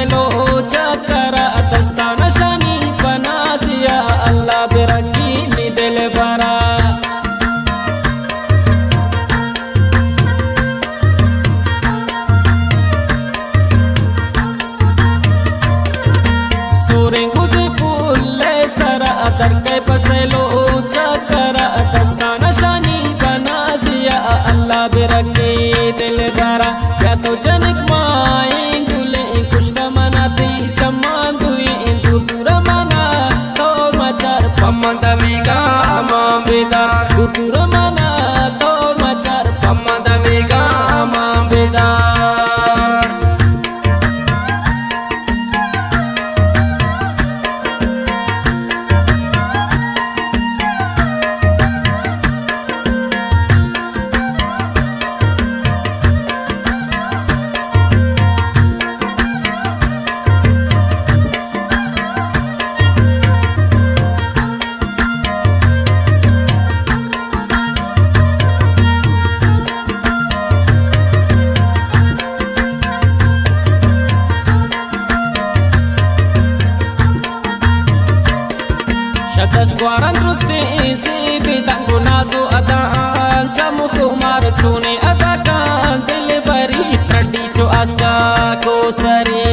पसेलो चकरा दस्ताना शानी पनासिया अल्लाह बिरकी नी दिल भरा सरा अदर के पसेलो चकरा दस्ताना शानी बनाजिया अल्लाह बिरके दिल भरा क्या तो जनिक माए गुले कुछ न मनाती चमान दुई इंदू पूरा मना तो मचार पम्मद मिगा अमाम बेदार दूर मना तो मचार पम्मद मिगा अमाम बेदार शतस ग्वारन रुस्ते से बेदंगो नाजो अदान चमु कुमार छूने अदा कान दिल भरी ट्रडी चो आस्का को सरे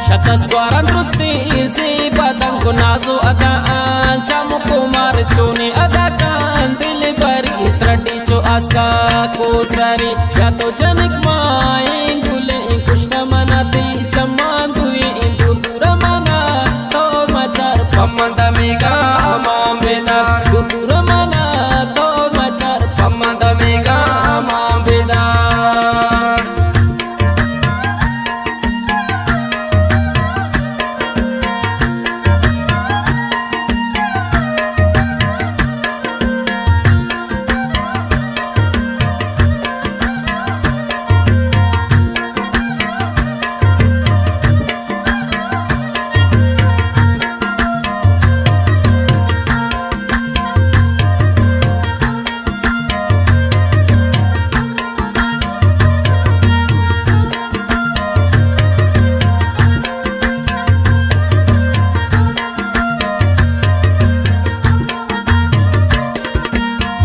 शतस ग्वारन रुस्ते से बेदंगो नाजो अदान चमु कुमार छूने अदा कान दिल भरी ट्रडी चो आस्का को सरे या तो जनिक माए गुले कुछ न मनाती चमान दुई इंदू पूरा मना तो मचार पम्मद मिगा अमाम बेदार दूर मना तो मचार पम्मद मिगा अमाम बेदार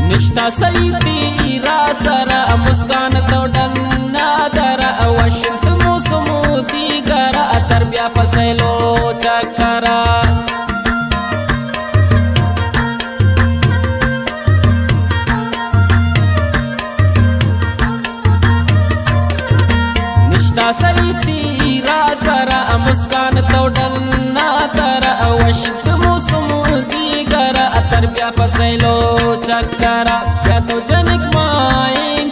निष्ठा सही तीरा सरा मुस्कान तो डन्ना दरा वशिंत मुसमुती गरा तरबिया पसेलो चकरा निष्ठा सही तीरा सरा मुस्कान तो डन्ना दरा वशिंत मुसमुती गरा तरबिया पसेलो चकरा क्या तो जनिक माए